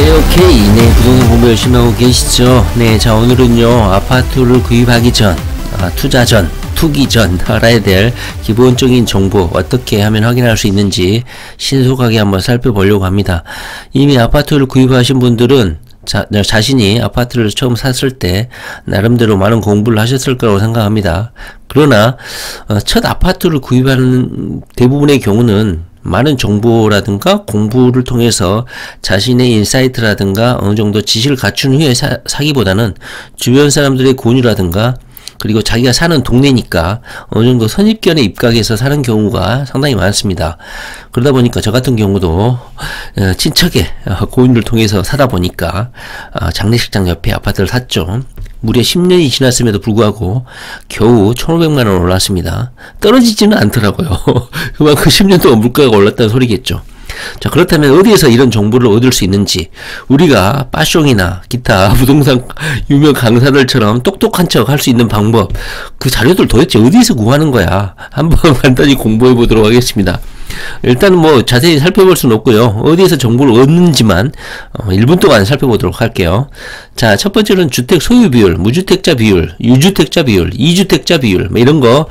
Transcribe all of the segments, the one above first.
오케이. 네, 부동산 공부 열심히 하고 계시죠? 네, 자, 오늘은요, 아파트를 구입하기 전, 투자 전, 투기 전 알아야 될 기본적인 정보 어떻게 하면 확인할 수 있는지 신속하게 한번 살펴보려고 합니다. 이미 아파트를 구입하신 분들은 자신이 아파트를 처음 샀을 때 나름대로 많은 공부를 하셨을 거라고 생각합니다. 그러나 첫 아파트를 구입하는 대부분의 경우는 많은 정보라든가 공부를 통해서 자신의 인사이트라든가 어느 정도 지식을 갖춘 후에 사기보다는 주변 사람들의 권유라든가 그리고 자기가 사는 동네니까 어느 정도 선입견에 입각해서 사는 경우가 상당히 많습니다. 그러다 보니까 저 같은 경우도 친척의 고인을 통해서 사다 보니까 장례식장 옆에 아파트를 샀죠. 무려 10년이 지났음에도 불구하고 겨우 1,500만 원 올랐습니다. 떨어지지는 않더라고요. 그만큼 10년 동안 물가가 올랐다는 소리겠죠. 자, 그렇다면 어디에서 이런 정보를 얻을 수 있는지, 우리가 빠숑이나 기타 부동산 유명 강사들처럼 똑똑한 척 할 수 있는 방법, 그 자료들 도대체 어디에서 구하는 거야? 한번 간단히 공부해 보도록 하겠습니다. 일단은 뭐 자세히 살펴볼 수는 없고요. 어디에서 정보를 얻는지만 1분 동안 살펴보도록 할게요. 자, 첫 번째는 주택 소유 비율, 무주택자 비율, 유주택자 비율, 이주택자 비율, 뭐 이런 거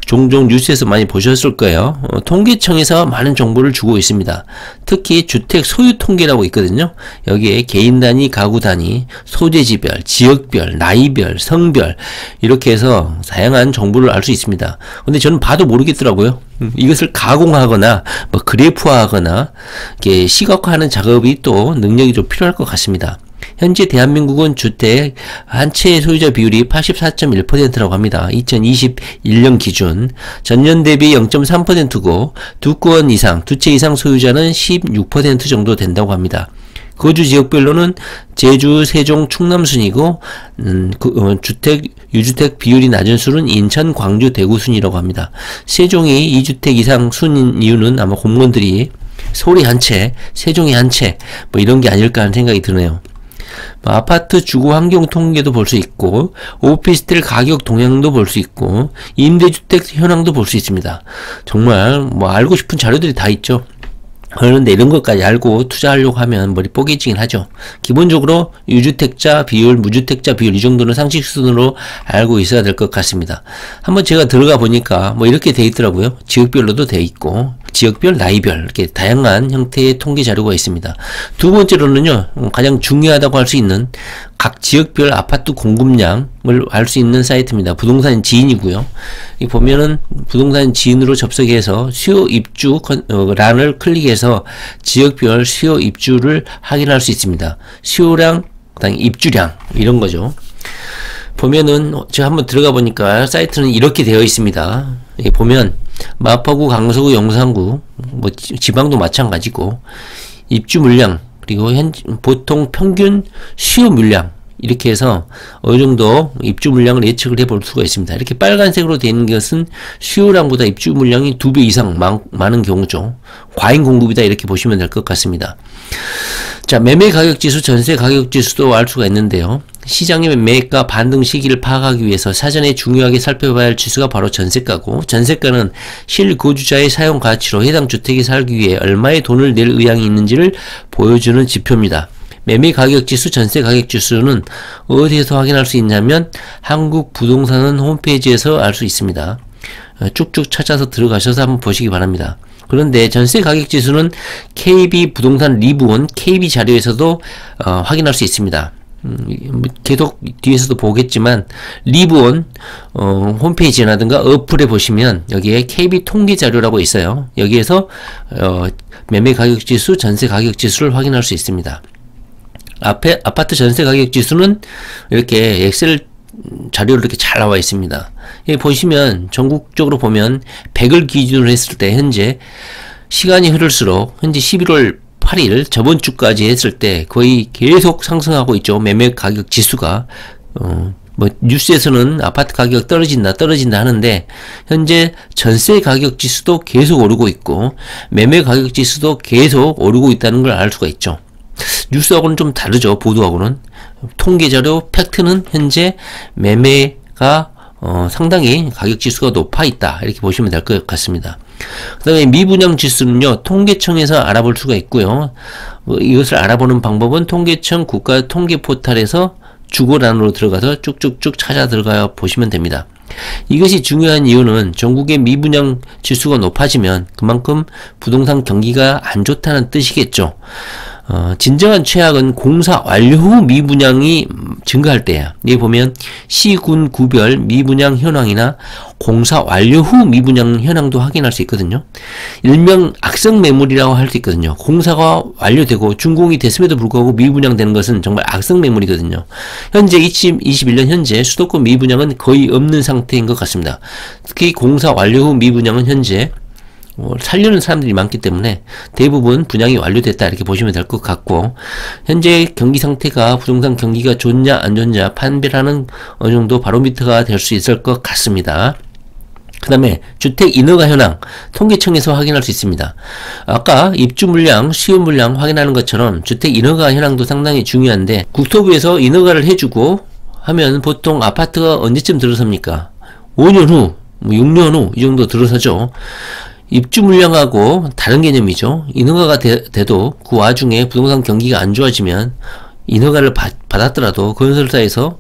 종종 뉴스에서 많이 보셨을 거예요. 통계청에서 많은 정보를 주고 있습니다. 특히 주택 소유 통계라고 있거든요. 여기에 개인 단위, 가구 단위, 소재지별, 지역별, 나이별, 성별 이렇게 해서 다양한 정보를 알 수 있습니다. 근데 저는 봐도 모르겠더라고요. 이것을 가공하거나 뭐 그래프화하거나 이렇게 시각화하는 작업이 또 능력이 좀 필요할 것 같습니다. 현재 대한민국은 주택 한 채 소유자 비율이 84.1%라고 합니다. 2021년 기준 전년 대비 0.3%고 두 건 이상, 두 채 이상 소유자는 16% 정도 된다고 합니다. 거주 지역별로는 제주, 세종, 충남 순이고 주택, 유주택 비율이 낮은 순은 인천, 광주, 대구 순이라고 합니다. 세종이 2주택 이상 순인 이유는 아마 공무원들이 서울이 한 채, 세종이 한 채 뭐 이런 게 아닐까 하는 생각이 드네요. 아파트 주거 환경 통계도 볼 수 있고 오피스텔 가격 동향도 볼 수 있고 임대주택 현황도 볼 수 있습니다. 정말 뭐 알고 싶은 자료들이 다 있죠. 그런데 이런 것까지 알고 투자하려고 하면 머리 뽀개지긴 하죠. 기본적으로 유주택자 비율, 무주택자 비율 이 정도는 상식 수준으로 알고 있어야 될 것 같습니다. 한번 제가 들어가 보니까 뭐 이렇게 돼 있더라고요. 지역별로도 돼 있고 지역별, 나이별 이렇게 다양한 형태의 통계 자료가 있습니다. 두 번째로는요, 가장 중요하다고 할 수 있는 각 지역별 아파트 공급량을 알 수 있는 사이트입니다. 부동산 지인이고요. 이 보면은 부동산 지인으로 접속해서 수요 입주 란을 클릭해서 지역별 수요 입주를 확인할 수 있습니다. 수요량, 그다음에 입주량 이런 거죠. 보면은 제가 한번 들어가 보니까 사이트는 이렇게 되어 있습니다. 여기 보면 마포구, 강서구, 영산구, 뭐 지방도 마찬가지고 입주 물량 그리고 보통 평균 수요 물량 이렇게 해서 어느 정도 입주 물량을 예측을 해볼 수가 있습니다. 이렇게 빨간색으로 되어 있는 것은 수요량보다 입주 물량이 2배 이상 많은 경우죠. 과잉 공급이다 이렇게 보시면 될 것 같습니다. 자, 매매 가격 지수, 전세 가격 지수도 알 수가 있는데요. 시장의 매매가 반등 시기를 파악하기 위해서 사전에 중요하게 살펴봐야 할 지수가 바로 전세가고, 전세가는 실거주자의 사용 가치로 해당 주택에 살기 위해 얼마의 돈을 낼 의향이 있는지를 보여주는 지표입니다. 매매 가격 지수, 전세 가격 지수는 어디에서 확인할 수 있냐면 한국부동산원 홈페이지에서 알 수 있습니다. 쭉쭉 찾아서 들어가셔서 한번 보시기 바랍니다. 그런데 전세 가격 지수는 KB 부동산 리브온 KB 자료에서도 확인할 수 있습니다. 계속 뒤에서도 보겠지만 리브온 홈페이지라든가 어플에 보시면 여기에 KB 통계 자료라고 있어요. 여기에서 매매 가격 지수, 전세 가격 지수를 확인할 수 있습니다. 아파트 전세 가격 지수는 이렇게 엑셀 자료로 이렇게 잘 나와 있습니다. 여기 보시면 전국적으로 보면 100을 기준으로 했을 때 현재 시간이 흐를수록 현재 11월 8일 저번 주까지 했을 때 거의 계속 상승하고 있죠. 매매 가격 지수가 뭐 뉴스에서는 아파트 가격 떨어진다 하는데 현재 전세 가격 지수도 계속 오르고 있고 매매 가격 지수도 계속 오르고 있다는 걸 알 수가 있죠. 뉴스하고는 좀 다르죠. 보도하고는 통계 자료 팩트는 현재 매매가 상당히 가격 지수가 높아 있다. 이렇게 보시면 될 것 같습니다. 그 다음에 미분양 지수는요, 통계청에서 알아볼 수가 있고요. 이것을 알아보는 방법은 통계청 국가통계포탈에서 주거란으로 들어가서 쭉쭉쭉 찾아 들어가 보시면 됩니다. 이것이 중요한 이유는 전국의 미분양 지수가 높아지면 그만큼 부동산 경기가 안 좋다는 뜻이겠죠. 진정한 최악은 공사 완료 후 미분양이 증가할 때야. 여기 보면 시군 구별 미분양 현황이나 공사 완료 후 미분양 현황도 확인할 수 있거든요. 일명 악성 매물이라고 할 수 있거든요. 공사가 완료되고 준공이 됐음에도 불구하고 미분양되는 것은 정말 악성 매물이거든요. 현재 2021년 현재 수도권 미분양은 거의 없는 상태인 것 같습니다. 특히 공사 완료 후 미분양은 현재 살려는 사람들이 많기 때문에 대부분 분양이 완료됐다 이렇게 보시면 될 것 같고, 현재 경기 상태가 부동산 경기가 좋냐 안 좋냐 판별하는 어느 정도 바로미터가 될 수 있을 것 같습니다. 그 다음에 주택 인허가 현황 통계청에서 확인할 수 있습니다. 아까 입주 물량, 수요 물량 확인하는 것처럼 주택 인허가 현황도 상당히 중요한데, 국토부에서 인허가를 해주고 하면 보통 아파트가 언제쯤 들어섭니까? 5년 후, 6년 후 이 정도 들어서죠. 입주 물량하고 다른 개념이죠. 인허가가 돼도 그 와중에 부동산 경기가 안 좋아지면 인허가를 받았더라도 건설사에서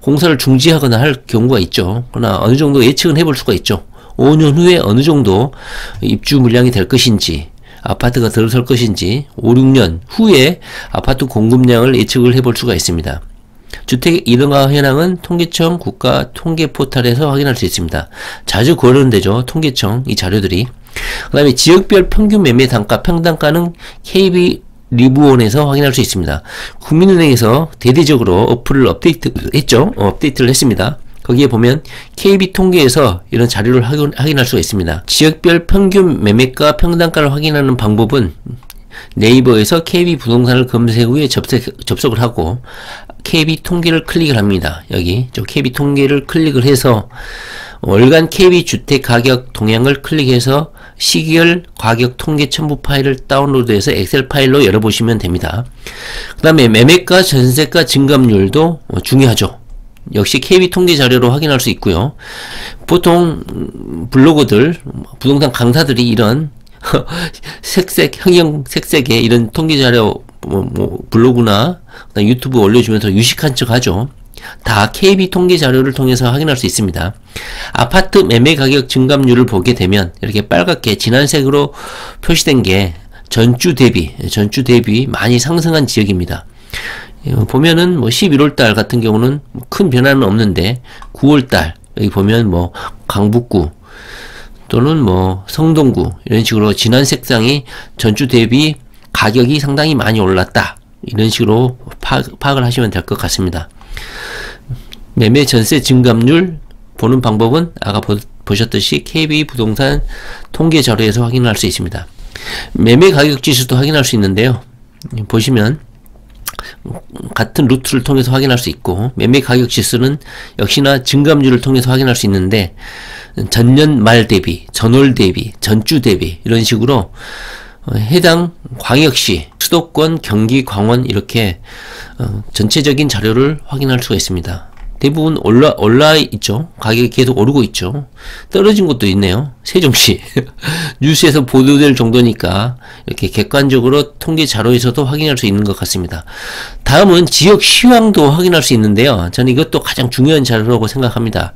공사를 중지하거나 할 경우가 있죠. 그러나 어느 정도 예측은 해볼 수가 있죠. 5년 후에 어느 정도 입주 물량이 될 것인지, 아파트가 들어설 것인지 5, 6년 후에 아파트 공급량을 예측을 해볼 수가 있습니다. 주택 인허가 현황은 통계청 국가통계포탈에서 확인할 수 있습니다. 자주 거론되죠. 통계청 이 자료들이. 그 다음에 지역별 평균 매매 단가, 평단가는 KB 리브원에서 확인할 수 있습니다. 국민은행에서 대대적으로 어플을 업데이트를 했습니다. 거기에 보면 KB 통계에서 이런 자료를 확인할 수가 있습니다. 지역별 평균 매매가, 평단가를 확인하는 방법은 네이버에서 KB 부동산을 검색 후에 접속을 하고 KB 통계를 클릭을 합니다. 여기 KB 통계를 클릭을 해서 월간 KB 주택 가격 동향을 클릭해서 시기열 가격 통계 첨부 파일을 다운로드해서 엑셀 파일로 열어보시면 됩니다. 그 다음에 매매가, 전세가 증감률도 중요하죠. 역시 KB 통계 자료로 확인할 수 있고요. 보통 블로거들, 부동산 강사들이 이런 형형색색의 이런 통계 자료 블로그나 유튜브 올려주면서 유식한 척 하죠. 다 KB 통계 자료를 통해서 확인할 수 있습니다. 아파트 매매 가격 증감률을 보게 되면 이렇게 빨갛게 진한 색으로 표시된 게 전주 대비 많이 상승한 지역입니다. 보면은 11월달 같은 경우는 큰 변화는 없는데 9월달 여기 보면 강북구 또는 성동구 이런 식으로 진한 색상이 전주 대비 가격이 상당히 많이 올랐다, 이런 식으로 파악을 하시면 될 것 같습니다. 매매 전세 증감률 보는 방법은 아까 보셨듯이 KB 부동산 통계 자료에서 확인할 수 있습니다. 매매 가격 지수도 확인할 수 있는데요. 보시면 같은 루트를 통해서 확인할 수 있고, 매매 가격 지수는 역시나 증감률을 통해서 확인할 수 있는데 전년 말 대비, 전월 대비, 전주 대비 이런 식으로 해당 광역시, 수도권, 경기, 광원 이렇게 전체적인 자료를 확인할 수가 있습니다. 대부분 올라 있죠. 가격이 계속 오르고 있죠. 떨어진 곳도 있네요. 세종시 뉴스에서 보도될 정도니까 이렇게 객관적으로 통계 자료에서도 확인할 수 있는 것 같습니다. 다음은 지역 시황도 확인할 수 있는데요. 저는 이것도 가장 중요한 자료라고 생각합니다.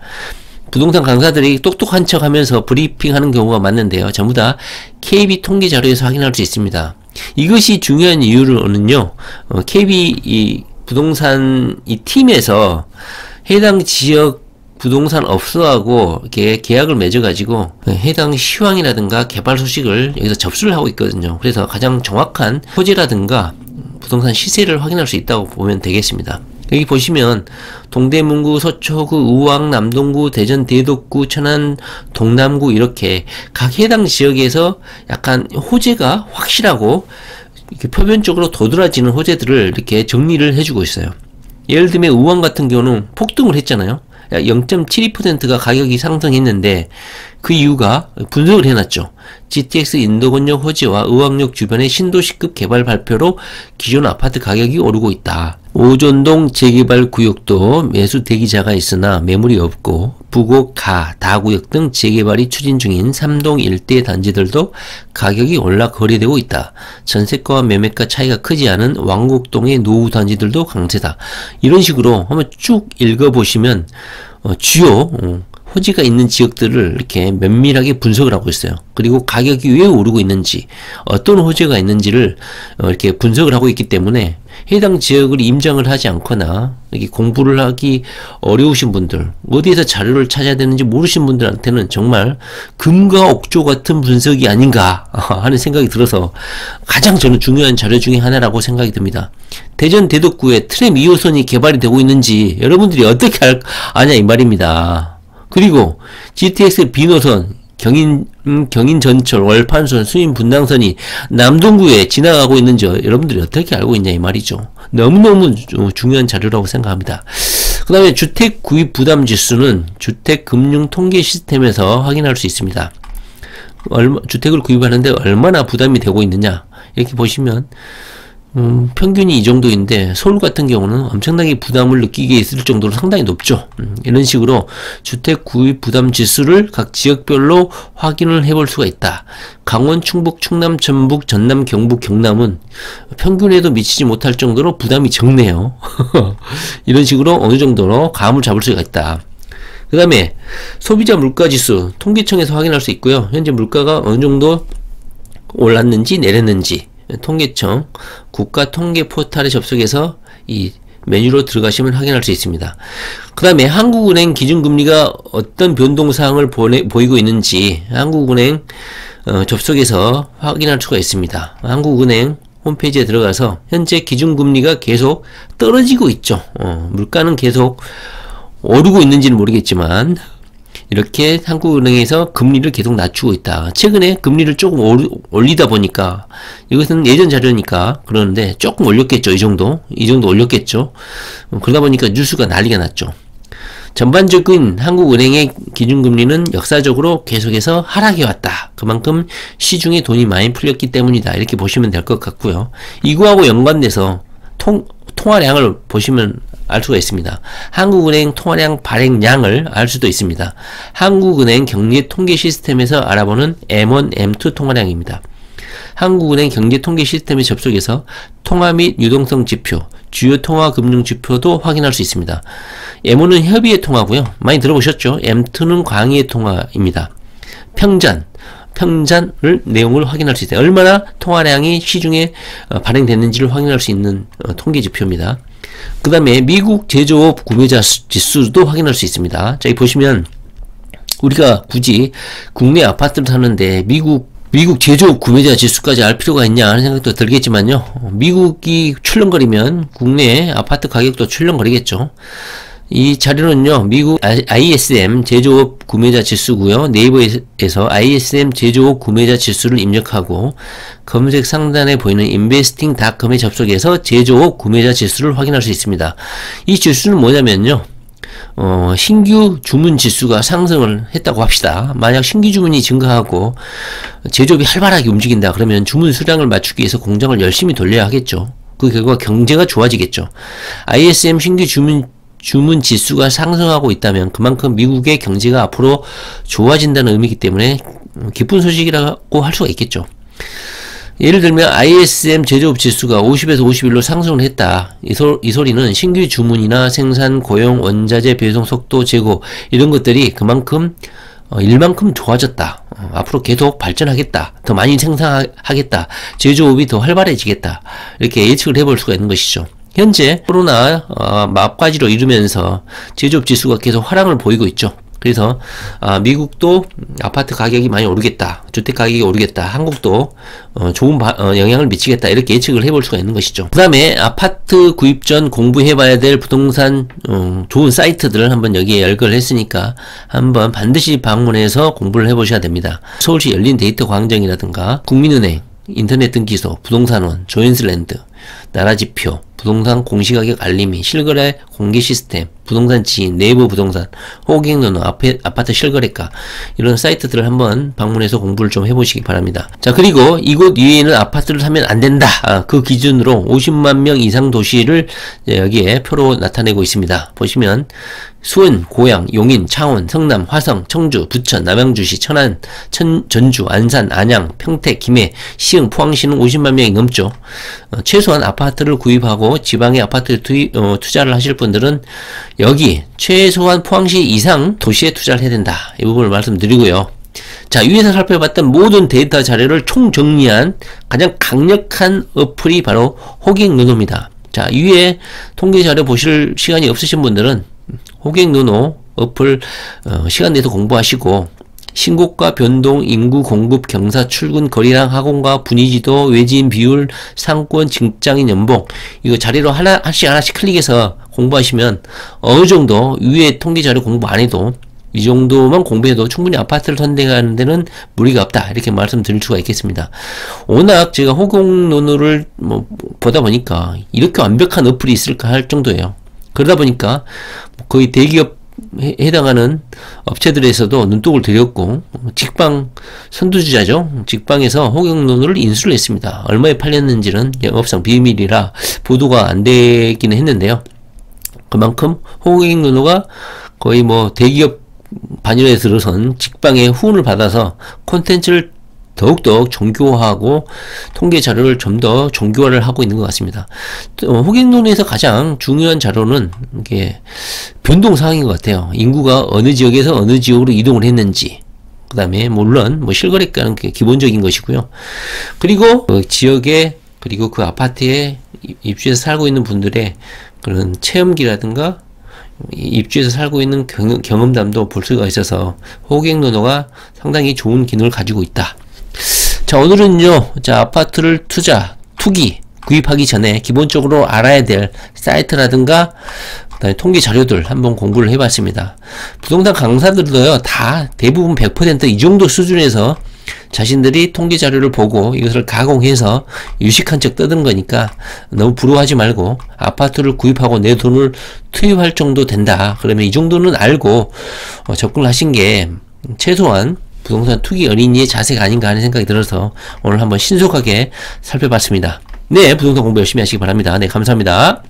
부동산 강사들이 똑똑한 척 하면서 브리핑 하는 경우가 많은데요. 전부 다 KB 통계 자료에서 확인할 수 있습니다. 이것이 중요한 이유는요, KB 이 부동산 이 팀에서 해당 지역 부동산 업소하고 이렇게 계약을 맺어가지고 해당 시황이라든가 개발 소식을 여기서 접수를 하고 있거든요. 그래서 가장 정확한 호재라든가 부동산 시세를 확인할 수 있다고 보면 되겠습니다. 여기 보시면 동대문구, 서초구, 의왕, 남동구, 대전, 대덕구, 천안, 동남구 이렇게 각 해당 지역에서 약간 호재가 확실하고 이렇게 표면적으로 도드라지는 호재들을 이렇게 정리를 해주고 있어요. 예를 들면 의왕 같은 경우는 폭등을 했잖아요. 0.72%가 가격이 상승했는데 그 이유가 분석을 해놨죠. GTX 인도권역 호재와 의왕역 주변의 신도시급 개발 발표로 기존 아파트 가격이 오르고 있다. 오전동 재개발 구역도 매수 대기자가 있으나 매물이 없고 부곡, 가, 다구역 등 재개발이 추진 중인 3동 일대 단지들도 가격이 올라 거래되고 있다. 전세가와 매매가 차이가 크지 않은 왕곡동의 노후 단지들도 강세다. 이런 식으로 한번 쭉 읽어보시면 주요 호재가 있는 지역들을 이렇게 면밀하게 분석을 하고 있어요. 그리고 가격이 왜 오르고 있는지, 어떤 호재가 있는지를 이렇게 분석을 하고 있기 때문에 해당 지역을 임장을 하지 않거나 이렇게 공부를 하기 어려우신 분들, 어디에서 자료를 찾아야 되는지 모르신 분들한테는 정말 금과 옥조 같은 분석이 아닌가 하는 생각이 들어서 가장 저는 중요한 자료 중에 하나라고 생각이 듭니다. 대전 대덕구에 트램 2호선이 개발이 되고 있는지 여러분들이 어떻게 아냐 이 말입니다. 그리고 GTX B노선, 경인 전철, 월판선, 수인 분당선이 남동구에 지나가고 있는지 여러분들이 어떻게 알고 있냐 이 말이죠. 너무너무 중요한 자료라고 생각합니다. 그 다음에 주택 구입 부담 지수는 주택 금융 통계 시스템에서 확인할 수 있습니다. 주택을 구입하는데 얼마나 부담이 되고 있느냐 이렇게 보시면 평균이 이 정도인데 서울 같은 경우는 엄청나게 부담을 느끼게 있을 정도로 상당히 높죠. 이런 식으로 주택 구입 부담 지수를 각 지역별로 확인을 해볼 수가 있다. 강원, 충북, 충남, 전북, 전남, 경북, 경남은 평균에도 미치지 못할 정도로 부담이 적네요. 이런 식으로 어느 정도로 감을 잡을 수가 있다. 그 다음에 소비자 물가지수 통계청에서 확인할 수 있고요. 현재 물가가 어느 정도 올랐는지 내렸는지 통계청 국가통계 포털에 접속해서 이 메뉴로 들어가시면 확인할 수 있습니다. 그 다음에 한국은행 기준금리가 어떤 변동사항을 보이고 있는지 한국은행 접속해서 확인할 수가 있습니다. 한국은행 홈페이지에 들어가서 현재 기준금리가 계속 떨어지고 있죠. 물가는 계속 오르고 있는지는 모르겠지만 이렇게 한국은행에서 금리를 계속 낮추고 있다. 최근에 금리를 조금 올리다 보니까 이것은 예전 자료니까 그러는데 조금 올렸겠죠. 이 정도 올렸겠죠. 그러다 보니까 뉴스가 난리가 났죠. 전반적인 한국은행의 기준금리는 역사적으로 계속해서 하락해 왔다. 그만큼 시중에 돈이 많이 풀렸기 때문이다. 이렇게 보시면 될 것 같고요. 이거하고 연관돼서 통화량을 보시면 알 수가 있습니다. 한국은행 통화량 발행량을 알 수도 있습니다. 한국은행 경제 통계 시스템에서 알아보는 M1, M2 통화량입니다. 한국은행 경제 통계 시스템에 접속해서 통화 및 유동성 지표, 주요 통화 금융 지표도 확인할 수 있습니다. M1은 협의의 통화고요. 많이 들어보셨죠? M2는 광의의 통화입니다. 평잔을 내용을 확인할 수 있어요. 얼마나 통화량이 시중에 발행됐는지를 확인할 수 있는 통계 지표입니다. 그 다음에 미국 제조업 구매자 지수도 확인할 수 있습니다. 자, 여기 보시면 우리가 굳이 국내 아파트를 사는데 미국 제조업 구매자 지수까지 알 필요가 있냐 하는 생각도 들겠지만요. 미국이 출렁거리면 국내 아파트 가격도 출렁거리겠죠. 이 자료는요, 미국 ISM 제조업 구매자 지수고요. 네이버에서 ISM 제조업 구매자 지수를 입력하고 검색 상단에 보이는 investing.com에 접속해서 제조업 구매자 지수를 확인할 수 있습니다. 이 지수는 뭐냐면요, 신규 주문 지수가 상승을 했다고 합시다. 만약 신규 주문이 증가하고 제조업이 활발하게 움직인다 그러면 주문 수량을 맞추기 위해서 공장을 열심히 돌려야 하겠죠. 그 결과 경제가 좋아지겠죠. ISM 신규 주문 지수가 상승하고 있다면 그만큼 미국의 경제가 앞으로 좋아진다는 의미이기 때문에 기쁜 소식이라고 할 수가 있겠죠. 예를 들면 ISM 제조업 지수가 50에서 51로 상승을 했다. 이 소리는 신규 주문이나 생산, 고용, 원자재 배송 속도, 재고 이런 것들이 그만큼 일만큼 좋아졌다. 앞으로 계속 발전하겠다. 더 많이 생산하겠다. 제조업이 더 활발해지겠다. 이렇게 예측을 해볼 수가 있는 것이죠. 현재 코로나 막바지로 이르면서 제조업 지수가 계속 하락을 보이고 있죠. 그래서 미국도 아파트 가격이 많이 오르겠다. 주택 가격이 오르겠다. 한국도 좋은 영향을 미치겠다. 이렇게 예측을 해볼 수가 있는 것이죠. 그 다음에 아파트 구입 전 공부해봐야 될 부동산 좋은 사이트들을 한번 여기에 열거를 했으니까 한번 반드시 방문해서 공부를 해보셔야 됩니다. 서울시 열린 데이터 광장이라든가 국민은행, 인터넷 등기소, 부동산원, 조인슬랜드, 나라지표, 부동산 공시가격 알림이, 실거래 공개 시스템, 부동산 지인, 네이버 부동산, 호갱노노, 아파트 실거래가 이런 사이트들을 한번 방문해서 공부를 좀 해보시기 바랍니다. 자, 그리고 이곳 위에는 아파트를 사면 안 된다. 그 기준으로 50만 명 이상 도시를 여기에 표로 나타내고 있습니다. 보시면 수원, 고양, 용인, 창원, 성남, 화성, 청주, 부천, 남양주시, 천안, 전주, 안산, 안양, 평택, 김해, 시흥, 포항시는 50만 명이 넘죠. 최소한 아파트를 구입하고 지방에 아파트에 투자를 하실 분들은 여기 최소한 포항시 이상 도시에 투자를 해야 된다. 이 부분을 말씀드리고요. 자, 위에서 살펴봤던 모든 데이터 자료를 총정리한 가장 강력한 어플이 바로 호갱노노입니다. 자, 위에 통계 자료 보실 시간이 없으신 분들은 호갱노노 어플 시간 내서 공부하시고 신고가 변동, 인구 공급, 경사 출근 거리랑 학원가 분위지도, 외지인 비율, 상권, 직장인 연봉 이거 자료로 하나씩 클릭해서 공부하시면 어느 정도 위에 통계 자료 공부 안 해도 이 정도만 공부해도 충분히 아파트를 선택하는 데는 무리가 없다. 이렇게 말씀드릴 수가 있겠습니다. 워낙 제가 호갱노노를 보다 보니까 이렇게 완벽한 어플이 있을까 할 정도예요. 그러다 보니까 거의 대기업 해당하는 업체들에서도 눈독을 들였고 직방 선두주자죠. 직방에서 호갱노노를 인수를 했습니다. 얼마에 팔렸는지는 영업상 비밀이라 보도가 안 되기는 했는데요. 그만큼 호갱노노가 거의 대기업 반열에 들어선 직방의 후원을 받아서 콘텐츠를 더욱더 정교화하고 통계 자료를 좀 더 정교화를 하고 있는 것 같습니다. 호갱노노에서 가장 중요한 자료는 이게 변동사항인 것 같아요. 인구가 어느 지역에서 어느 지역으로 이동을 했는지, 그 다음에 물론 실거래가는 기본적인 것이고요. 그리고 그 지역에 그리고 그 아파트에 입주해서 살고 있는 분들의 그런 체험기라든가 입주해서 살고 있는 경험담도 볼 수가 있어서 호갱노노가 상당히 좋은 기능을 가지고 있다. 자, 오늘은요, 자, 아파트를 투기, 구입하기 전에 기본적으로 알아야 될 사이트라든가, 그다음에 통계 자료들 한번 공부를 해봤습니다. 부동산 강사들도요, 다 대부분 100% 이 정도 수준에서 자신들이 통계 자료를 보고 이것을 가공해서 유식한 척 떠드는 거니까 너무 부러워하지 말고 아파트를 구입하고 내 돈을 투입할 정도 된다. 그러면 이 정도는 알고 접근을 하신 게 최소한 부동산 투기 어린이의 자세가 아닌가 하는 생각이 들어서 오늘 한번 신속하게 살펴봤습니다. 네, 부동산 공부 열심히 하시기 바랍니다. 네, 감사합니다.